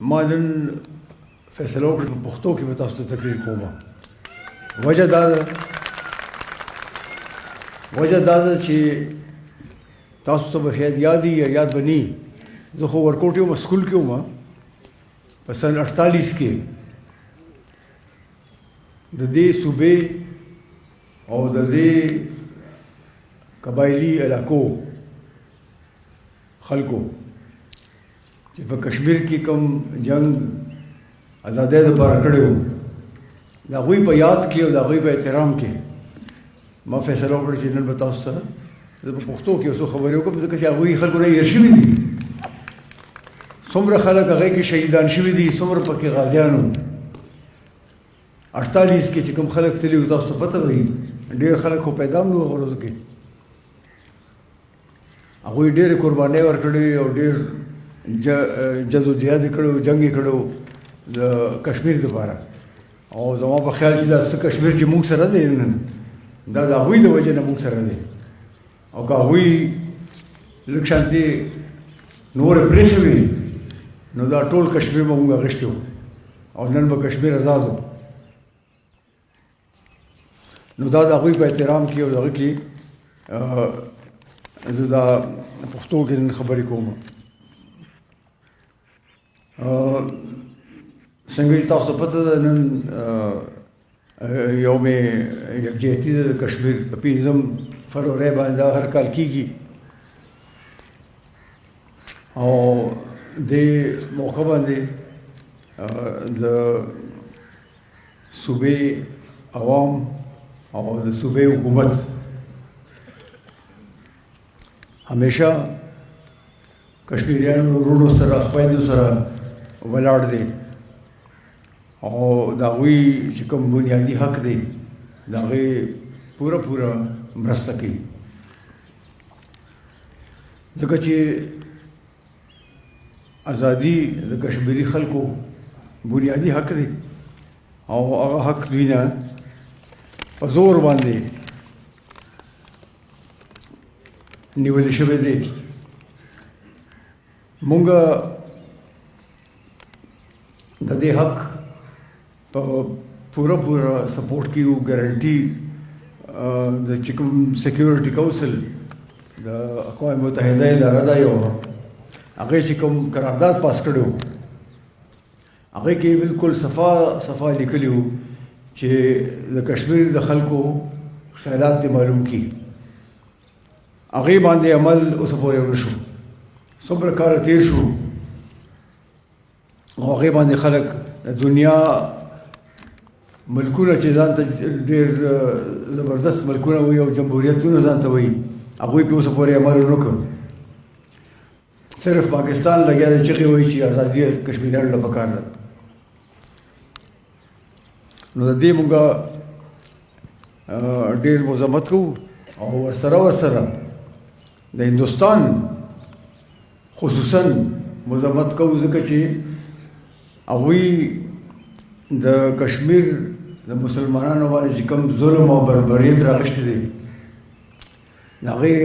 ما نن فیصله وکړه په پښتو کې به تاسو ته تقریر کوم. وجه دا ده چې تاسو ته به شاید یاد وي یا یاد به نه وي. زه خو ورکوټ یم سکول کې وم په سن 48 کې د دې صوبې او د دې قبایلي علاقو خلکو چې په کشمیر کې کوم جنگ آزادۍ لپاره کړی و د هغوی په یاد کې او د هغوی په احترام کې ما فیصله وکړه چې نن به تاسو سره زه په پښتو کې څو خبرې وکړم ځکه چې هغوی خلکو نه هېر شوي دي. څومره خلک هغې کې شهیدان شوي دي، څومره پکې غازیان وو. 48 کې چې کوم خلک تللي وو تاسو ته پته وي ډېر خلک خو پیدا هم نه وو هغه ورځو کې. هغوی ډېرې قربانۍ ورکړې او ډېر جدوجہد یې کړی و، جنګ یې کړی و د کشمیر دپاره. او زما په خیال چې دا څه کشمیر چې موږ سره دی نن دا د هغوی د وجې نه موږ سره دی. او که هغوی لږ شانتې نورې پرېښې وي نو دا ټول کشمیر به موږ اخیستی وو او نن به کشمیر آزاد و. نو دا د هغوی په احترام کې او دغه کې زه دا پښتو کې نن خبرې کوم. څنګه چې تاسو پته ده نن یوم یکجهتي ده د کشمیر په 5 فروری باندې دا هر کال کېږي. او دې موقع باندې د صوبې عوام او د صوبې حکومت همیشه کشمیریانو وروڼو سره خویندو سره ولاړ دی او د هغوی چې کوم بنیادي حق دی د هغې پوره مرسته کوي. ځکه چې ازادي د کشمیري خلکو بنیادي حق دی او هغه حق دوی نه په زور باندې نیول شوی دی. مونږ د دې حق په پوره سپورټ کیو. ګارنټي د چې کوم سیکیورټي کونسل د اقوام متحده اداره ده یو هغې چې کوم قرارداد پاس کړی و هغې کې بالکل صفا لیکلي وو چې د کشمیر د خلکو خیالات دې معلوم کړي. هغې باندې عمل اوسه پورې ونه شو. څومره کاله تېر شو او هغې باندې خلک د دنیا ملکونه چې ځان ته ډېر زبردست ملکونه وي او جمهوریتونه ځان ته وایي هغوی پې اوسه پورې عمل ونه کړ. صرف پاکستان لګیا دی چغې وایي چې ازادي کشمیریانو له پکار ده. نو د دې مونږ ډېر مذمت کوو او ورسره د هندوستان خصوصا مذمت کوو ځکه چې هغوی د کشمیر د مسلمانانو باندې چې کوم ظلم او بربریت راغشتی دی د هغې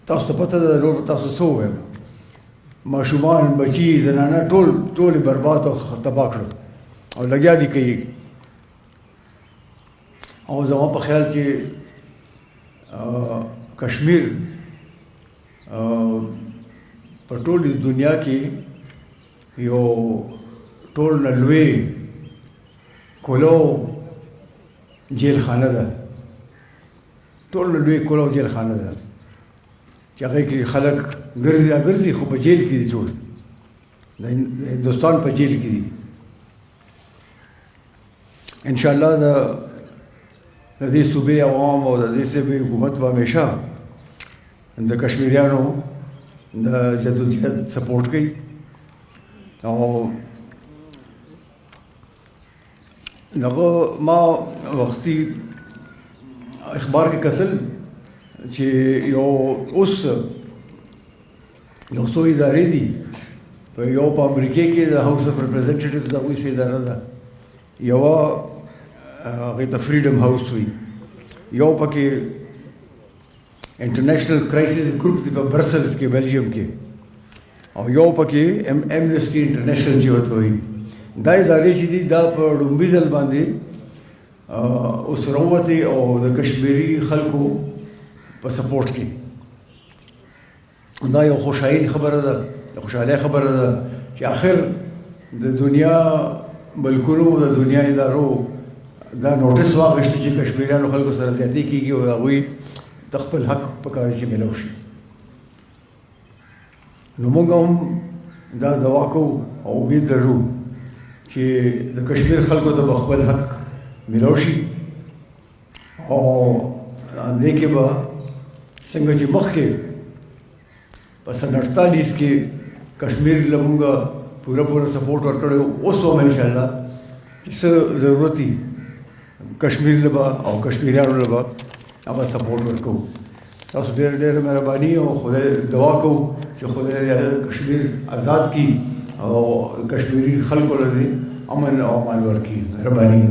تاسو ته پته ده. نور به تاسو څه ووایم، ماشومان بچي زنانه ټول برباد او تباه کړل او لګیا دي کوي. او زما په خیال چې کشمیر په ټولې دنیا کې یو ټول نه لوی کولو جیل خانه ده. ټول نه لوی کولو جیل خانه ده چې هغې کې خلک ګرځي خو په جیل کې دي. ټول د هندوستان په جیل کې دي. انشاءالله د دې صوبې عوام او د دې صوبې حکومت به همیشه د کشمیریانو د جدوجہد سپورټ کوي. او دغه ما وختي اخبار کې کتل چې اوس یو څو ادارې دي په امریکې کې د هاوس اف ریپرزنټیټیوز د هغوی څه اداره ده. یوه هغې ته فریډم هاوس وي، یو پکې انټرنیشنل کرایسس ګروپ دی په برسلز کې بیلجیم کې، او یو پکې امنیسټي انټرنیشنل چې ورته وایي دا ادارې چې دي دا په لومړي ځل باندې اوس راووتې او د کشمیري خلکو په سپورټ کې دا یو خوشحالي خبره ده د خوشحالۍ خبره ده چې آخر د دنیا ملکونو د دنیا ادارو دا نوټس واخیسته چې کشمیریانو خلکو سره زیاتې کېږي او هغوی د خپل حق په کار چې میلاو شي نو موږ هم دا دعا کوو او امید لرو چې د کشمیر خلکو ته به خپل حق میلاو شي او دې کې به څنګه چې مخکې په سن 48 کې کشمیر له موږ پوره سپورټ ورکړی اوس هم انشاءالله چې څه ضرورت دي کشمیر له به او کشمیریانو له به هغه سپورټ ورکوو تاسو ډېره مهرباني او خدای دعا کوو چې خدای کشمیر آزاد کړي او کشمیري خلکو له دې امن او امان ورکړي مهرباني